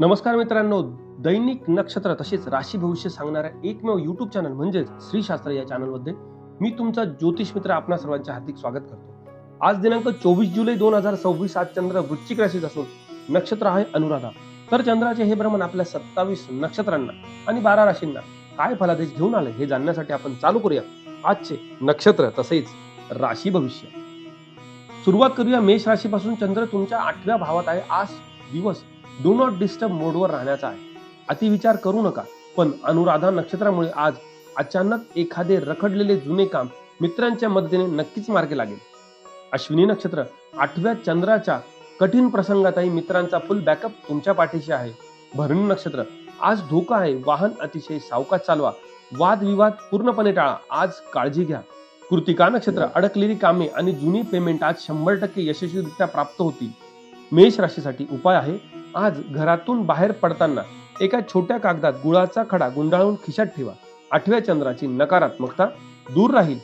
नमस्कार मित्रांनो, दैनिक नक्षत्र तसेच राशी भविष्य सांगणाऱ्या एकमेव यूट्यूब चॅनल म्हणजेच श्री शास्त्र या चॅनलमध्ये मी तुमचा ज्योतिष मित्र आपणा सर्वांचे हार्दिक स्वागत करतो. आज दिनांक 24 जुलै 2026 आज चंद्र वृश्चिक राशीत असून नक्षत्र आहे अनुराधा. तर चंद्राचे हे भ्रमण आपल्या 27 नक्षत्रांना आणि 12 राशींना काय फलादेश घेऊन आले हे जाणण्यासाठी आपण चालू करूया आजचे नक्षत्र तसेच राशी भविष्य. सुरुवात करूया मेष राशीपासून. चंद्र तुमच्या 8व्या भावात आहे. आज दिवस डू नॉट डिस्टर्ब मोडवर राहण्याचा आहे. अतिविचार करू नका. पण अनुराधा नक्षत्रामुळे आज अचानक एखादे रखडलेले जुने काम मित्रांच्या मदतीने नक्कीच मार्गी लागेल. अश्विनी नक्षत्र 8व्या चंद्राच्या कठीण प्रसंगातही मित्रांचा फुल बॅकअप तुमच्या पाठीशी आहे. भरणी नक्षत्र आज धोका आहे. वाहन अतिशय सावकाश चालवा. वादविवाद पूर्णपणे टाळा. आज काळजी घ्या. कृतिका नक्षत्र अडकलेली कामे आणि जुनी पेमेंट आज 100% यशस्वीरित्या प्राप्त होतील. मेष राशीसाठी उपाय आहे. आज घरातून बाहेर पडताना एका छोट्या कागदात गुळाचा खडा गुंडाळून खिशात ठेवा. 8व्या चंद्राची नकारात्मकता दूर राहील.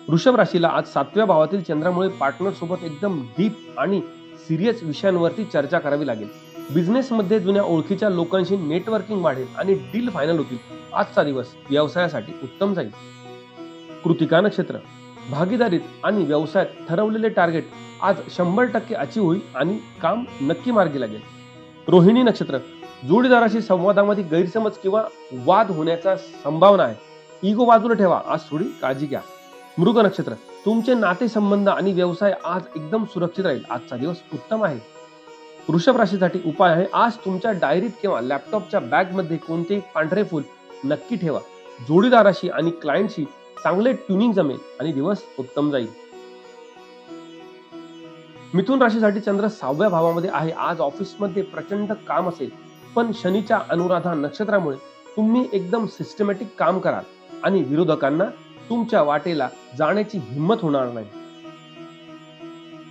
वृषभ राशीला आज 7व्या भावातील चंद्रामुळे पार्टनर सोबत एकदम डीप आणि सिरियस विषयांवरती चर्चा करावी लागेल. बिझनेस मध्ये जुन्या ओळखीच्या लोकांशी नेटवर्किंग वाढेल आणि डील फायनल होतील. आजचा दिवस व्यवसायासाठी उत्तम जाईल. कृतिका नक्षत्र भागीदारीत आणि व्यवसायात ठरवलेले टार्गेट आज 100% अचीव होईल आणि काम नक्की मार्गी लागेल. रोहिणी नक्षत्र जोडीदाराशी संवादामध्ये गैरसमज किंवा वाद होण्याचा संभावना आहे. इगो बाजूला ठेवा. आज थोडी काळजी घ्या. मृग नक्षत्र तुमचे नातेसंबंध आणि व्यवसाय आज एकदम सुरक्षित राहील. आजचा दिवस उत्तम आहे. वृषभ राशीसाठी उपाय आहे. आज तुमच्या डायरीत किंवा लॅपटॉपच्या बॅग मध्ये कोणतेही पांढरे फूल नक्की ठेवा. जोडीदाराशी आणि क्लायंटशी चांगले ट्युनिंग जमेल आणि दिवस उत्तम जाईल. मिथुन राशीसाठी चंद्र 6व्या भावामध्ये आहे. आज ऑफिसमध्ये प्रचंड काम असेल, पण शनीच्या अनुराधा नक्षत्रामुळे तुम्ही एकदम सिस्टमॅटिक काम कराल आणि विरोधकांना तुमच्या वाटेला जाण्याची हिंमत होणार नाही.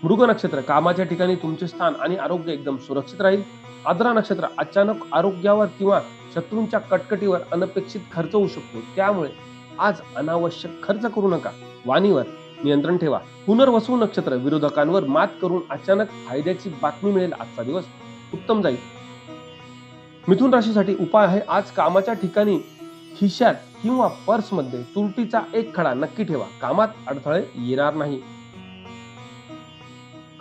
मृग नक्षत्र कामाच्या ठिकाणी तुमचे स्थान आणि आरोग्य एकदम सुरक्षित राहील. आद्रा नक्षत्र अचानक आरोग्यावर किंवा शत्रूंच्या कटकटीवर अनपेक्षित खर्च होऊ शकतो. त्यामुळे आज अनावश्यक खर्च करू नका. वाणीवर नियंत्रण ठेवा. पुनर्वसू नक्षत्र विरोधकांवर मात करून अचानक फायद्याची बातमी मिळेल. आजचा दिवस उत्तम जाईल. मिथुन राशीसाठी उपाय आहे. आज कामाच्या ठिकाणी खिशात किंवा पर्समध्ये तुरटीचा एक खडा नक्की ठेवा. कामात अडथळे येणार नाही.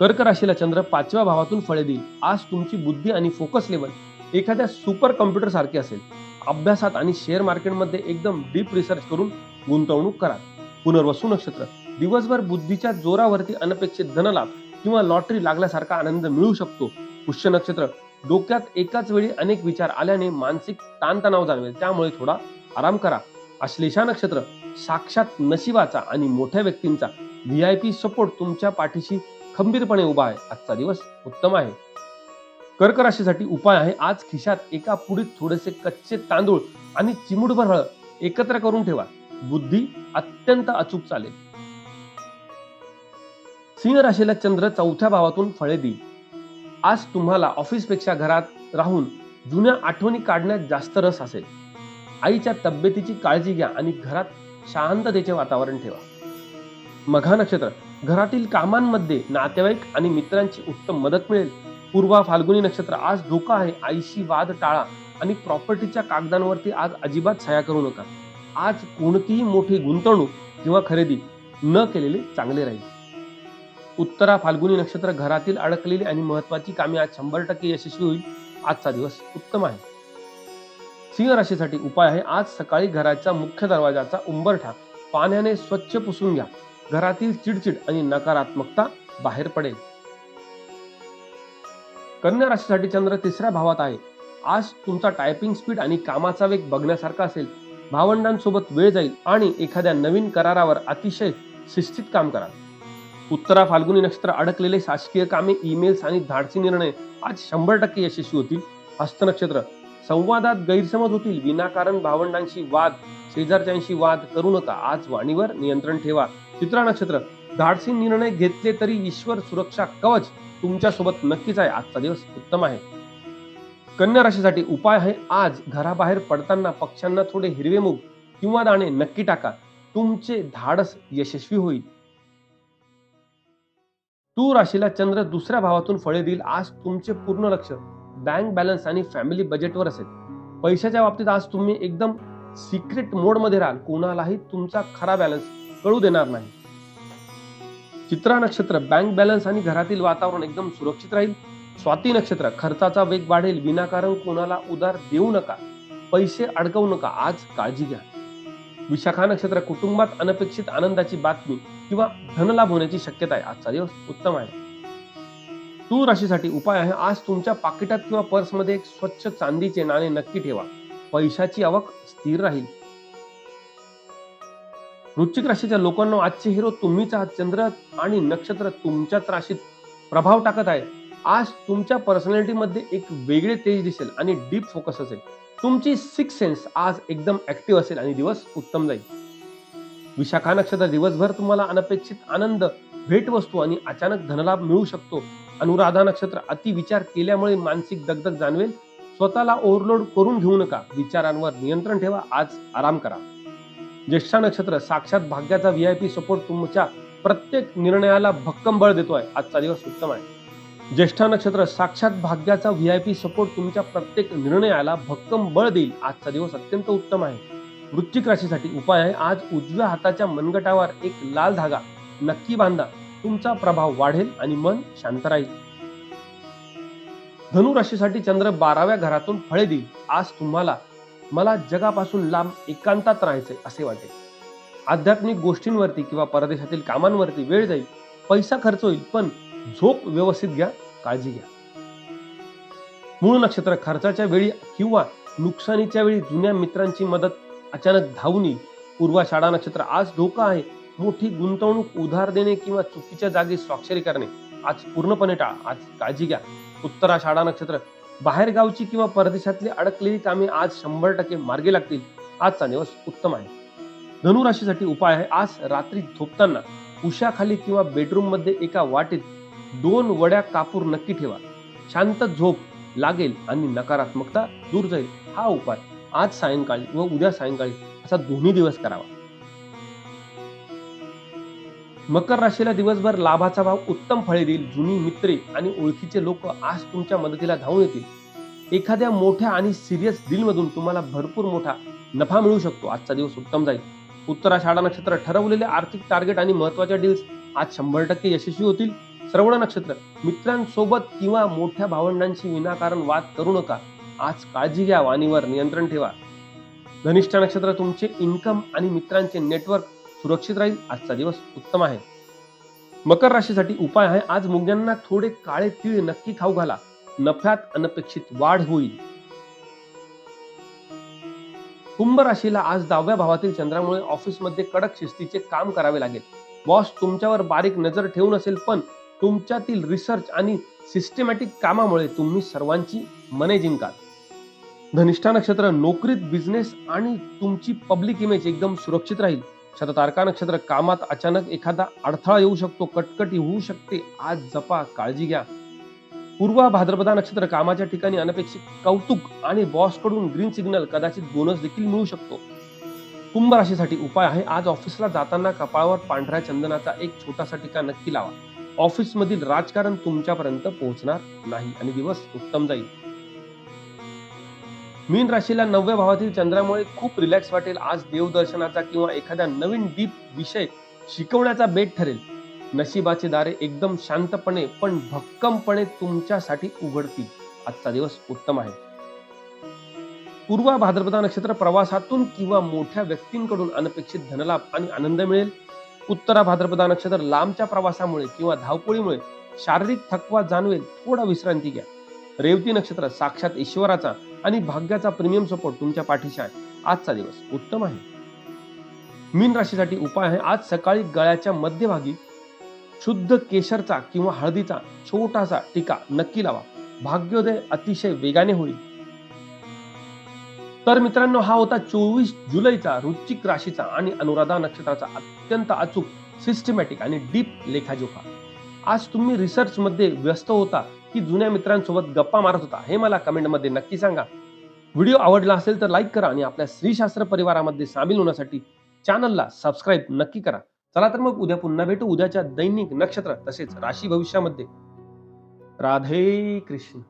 कर्क राशीला चंद्र 5व्या भावातून फळे देईल. आज तुमची बुद्धी आणि फोकस लेवल एखाद्या सुपर कॉम्प्युटर सारखी असेल. अभ्यासात आणि शेअर मार्केटमध्ये एकदम डीप रिसर्च करून गुंतवणूक करा. पुनर्वसू नक्षत्र दिवसभर बुद्धीच्या जोरावरती अनपेक्षित धनलाभ किंवा लॉटरी लागल्यासारखा आनंद मिळू शकतो. पुष्य नक्षत्र डोक्यात एकाच वेळी अनेक विचार आल्याने मानसिक ताणतणाव जाणवेल. त्यामुळे थोडा आराम करा. आश्लेषा नक्षत्र साक्षात नशिबाचा आणि मोठ्या व्यक्तींचा VIP सपोर्ट तुमच्या पाठीशी खंबीरपणे उभा आहे. आजचा दिवस उत्तम आहे. कर्क राशीसाठी उपाय आहे. आज खिशात एका पुडीत थोडेसे कच्चे तांदूळ आणि चिमूटभर हळद एकत्र करून ठेवा. बुद्धी अत्यंत अचूक चालेल. सिंह राशीला चंद्र 4थ्या भावातून फळे देईल. आज तुम्हाला ऑफिसपेक्षा घरात राहून जुन्या आठवणी काढण्यात जास्त रस असेल. आईच्या तब्येतीची काळजी घ्या आणि घरात शांततेचे वातावरण ठेवा. मघा नक्षत्र घरातील कामांमध्ये नातेवाईक आणि मित्रांची उत्तम मदत मिळेल. पूर्वा फाल्गुनी नक्षत्र आज धोका आहे. आईशी वाद टाळा आणि प्रॉपर्टीच्या कागदांवरती आज अजिबात सह्या करू नका. आज कोणतीही मोठी गुंतवणूक किंवा खरेदी न केलेले चांगले राहील. उत्तरा फाल्गुनी नक्षत्र घरातील अडकलेली आणि महत्वाची कामे आज 100% यशस्वी होईल. आजचा दिवस उत्तम आहे. सिंह राशीसाठी उपाय आहे. आज सकाळी घराच्या मुख्य दरवाजाचा उंबरठा पाण्याने स्वच्छ पुसून घ्या. घरातील चिडचिड आणि नकारात्मकता बाहेर पडेल. कन्या राशीसाठी चंद्र 3ऱ्या भावात आहे. आज तुमचा टायपिंग स्पीड आणि कामाचा वेग बघण्यासारखा असेल. भावंडांसोबत वेळ जाईल आणि एखाद्या नवीन करारावर अतिशय शिस्तीत काम कराल. उत्तरा फाल्गुनी नक्षत्र अडकलेले शासकीय कामे, ईमेल्स आणि धाडसी निर्णय आज 100% यशस्वी होतील. हस्त नक्षत्र संवादात गैरसमज होतील. विनाकारण भावंडांशी वाद, शेजारच्यांशी वाद करू नका. आज वाणीवर नियंत्रण ठेवा. चित्रा नक्षत्र धाडसी निर्णय घेतले तरी ईश्वर सुरक्षा कवच तुमच्या सोबत नक्कीच आहे. आजचा दिवस उत्तम आहे. कन्या राशीसाठी उपाय आहे. आज घराबाहेर पडताना पक्ष्यांना थोडे हिरवे मूग किंवा दाणे नक्की टाका. तुमचे धाडस यशस्वी होईल. तूळ राशीला चंद्र 2ऱ्या भावातून फळे देईल. आज तुमचे पूर्ण लक्ष बँक बॅलन्स आणि फॅमिली बजेटवर असेल. पैशाच्या बाबतीत आज तुम्ही एकदम सिक्रेट मोड मध्ये राहाल. कोणालाही तुमचा खरा बॅलन्स कळू देणार नाही. चित्रा नक्षत्र बँक बॅलन्स आणि घरातील वातावरण एकदम सुरक्षित राहील. स्वाती नक्षत्र खर्चाचा वेग वाढेल. विनाकारण कोणाला उधार देऊ नका. पैसे अडकवू नका. आज काळजी घ्या. विशाखा नक्षत्र कुटुंबात अनपेक्षित आनंदाची बातमी किंवा धनलाभ होण्याची शक्यता आहे. आजचा दिवस उत्तम आहे. तूळ राशीसाठी उपाय आहे. आज तुमच्या पाकिटात किंवा पर्समध्ये एक स्वच्छ चांदीचे नाणे नक्की ठेवा. पैशाची आवक स्थिर राहील. वृश्चिक राशीच्या लोकांना आजचे हिरो तुम्हीच आहात. चंद्र आणि नक्षत्र तुमच्याच राशीत प्रभाव टाकत आहे. आज तुमच्या पर्सनॅलिटीमध्ये एक वेगळे तेज दिसेल आणि डीप फोकस असेल. तुमची सिक्स सेन्स आज एकदम ऍक्टिव्ह असेल आणि दिवस उत्तम जाईल. विशाखा नक्षत्र दिवसभर तुम्हाला अनपेक्षित आनंद, भेटवस्तू आणि अचानक धनलाभ मिळू शकतो. अनुराधा नक्षत्र अति विचार केल्यामुळे मानसिक दगदग जाणवेल. स्वतःला ओव्हरलोड करून घेऊ नका. विचारांवर नियंत्रण ठेवा. आज आराम करा. ज्येष्ठा नक्षत्र साक्षात भाग्याचा व्हीआयपी सपोर्ट तुमच्या प्रत्येक निर्णयाला भक्कम बळ देतो आहे. आजचा दिवस उत्तम आहे. ज्येष्ठा नक्षत्र साक्षात भाग्याचा व्हीआयपी सपोर्ट तुमच्या प्रत्येक निर्णयाला भक्कम बळ देईल. आजचा दिवस अत्यंत उत्तम आहे. वृश्चिक राशीसाठी उपाय आहे. आज उजव्या हाताच्या मनगटावर एक लाल धागा नक्की बांधा. तुमचा प्रभाव वाढेल आणि मन शांत राहील. धनु राशीसाठी चंद्र 12व्या घरातून फळे देईल. आज तुम्हाला मला जगापासून लांब एकांतात राहायचे असे वाटेल. आध्यात्मिक गोष्टींवरती किंवा परदेशातील कामांवरती वेळ जाईल. पैसा खर्च होईल, पण झोप व्यवस्थित घ्या. काळजी घ्या. मूळ नक्षत्र खर्चाच्या वेळी किंवा नुकसानीच्या वेळी जुन्या मित्रांची मदत अचानक धावून येईल. पूर्वाषाढा नक्षत्र आज धोका आहे. मोठी गुंतवणूक, उधार देणे किंवा चुकीच्या जागी स्वाक्षरी करणे आज पूर्णपणे टाळा. आज काळजी घ्या. उत्तराषाढा नक्षत्र बाहेरगावची किंवा परदेशातली अडकलेली कामे आज 100% मार्गी लागतील. आजचा दिवस उत्तम आहे. धनु राशीसाठी उपाय आहे. आज रात्री झोपताना उशाखाली किंवा बेडरूम मध्ये एका वाटीत 2 वड्या कापूर नक्की ठेवा. शांत झोप लागेल आणि नकारात्मकता दूर जाईल. हा उपाय आज सायंकाळी व उद्या सायंकाळी असा दोन्ही दिवस करावा. मकर राशीला दिवसभर लाभाचा भाव उत्तम फळे देईल. जुनी मित्रे आणि ओळखीचे लोक आज तुमच्या मदतीला धावून येतील. एखाद्या मोठ्या आणि सिरियस डील मधून तुम्हाला भरपूर मोठा नफा मिळू शकतो. आजचा दिवस उत्तम जाईल. उत्तराषाढा नक्षत्र ठरवलेले आर्थिक टार्गेट आणि महत्वाच्या डील्स आज 100% यशस्वी होतील. श्रवण नक्षत्र मित्रांसोबत किंवा मोठ्या भावंडांशी विनाकारण वाद करू नका. आज काळजी घ्या. वाणीवर नियंत्रण ठेवा. धनिष्ठ नक्षत्र तुमचे इन्कम आणि मित्रांचे नेटवर्क सुरक्षित राहील. आजचा दिवस उत्तम आहे. मकर राशीसाठी उपाय आहे. आज मुंग्यांना थोडे काळे तीळ नक्की खाऊ घाला. नफ्यात अनपेक्षित वाढ होईल. कुंभ राशीला आज 10व्या भावातील चंद्रामुळे ऑफिसमध्ये कडक शिस्तीचे काम करावे लागेल. बॉस तुमच्यावर बारीक नजर ठेवून असेल, पण तुमच्यातील रिसर्च आणि सिस्टमॅटिक कामामुळे तुम्ही सर्वांची मने जिंकाल. धनिष्ठा नक्षत्र नोकरीत, बिझनेस आणि तुमची पब्लिक इमेज एकदम सुरक्षित राहील. शततारका नक्षत्र कामात अचानक एखादा अडथळा येऊ शकतो. कटकटी होऊ शकते. आज जपा. काळजी घ्या. पूर्वा भाद्रपदा नक्षत्र कामाच्या ठिकाणी अनपेक्षित कौतुक आणि बॉस कडून ग्रीन सिग्नल, कदाचित बोनस देखील मिळू शकतो. कुंभ राशीसाठी उपाय आहे. आज ऑफिसला जाताना कपाळावर पांढऱ्या चंदनाचा एक छोटासा टिका नक्की लावा. ऑफिस मधील राजकारण तुमच्यापर्यंत पोहोचणार नाही आणि दिवस उत्तम जाईल. मीन राशीला 9व्या भावातील चंद्रामुळे खूप रिलॅक्स वाटेल. आज देवदर्शनाचा किंवा एखाद्या नवीन डीप विषय शिकवण्याचा बेट ठरेल. नशिबाचे दारे एकदम शांतपणे पण भक्कमपणे तुमच्यासाठी उघडतील. आजचा दिवस उत्तम आहे. पूर्वा भाद्रपदा नक्षत्र प्रवासातून किंवा मोठ्या व्यक्तींकडून अनपेक्षित धनलाभ आणि आनंद मिळेल. उत्तरा भाद्रपदा नक्षत्र लांबच्या प्रवासामुळे किंवा धावपळीमुळे शारीरिक थकवा जाणवेल. थोडा विश्रांती घ्या. रेवती नक्षत्र साक्षात ईश्वराचा आणि भाग्याचा प्रीमियम सपोर्ट तुमच्या पाठीशी आहे. आजचा दिवस उत्तम आहे. मीन राशीसाठी उपाय आहे. आज सकाळी गळ्याच्या मध्यभागी शुद्ध केशरचा किंवा हळदीचा छोटासा टिका नक्की लावा. भाग्योदय अतिशय वेगाने होईल. तर मित्रांनो, हा होता 24 जुलैचा वृश्चिक राशीचा आणि अनुराधा नक्षत्राचा अत्यंत अचूक, सिस्टमॅटिक आणि डीप लेखाजोखा. आज तुम्ही रिसर्च मध्ये व्यस्त होता की जुन्या मित्रांसोबत गप्पा मारत होता, हे मला कमेंटमध्ये नक्की सांगा. व्हिडिओ आवडला असेल तर लाईक करा आणि आपल्या श्रीशास्त्र परिवारामध्ये सामील होण्यासाठी चॅनलला सबस्क्राईब नक्की करा. चला तर मग उद्या पुन्हा भेटू उद्याच्या दैनिक नक्षत्र तसेच राशी भविष्यामध्ये. राधे कृष्ण.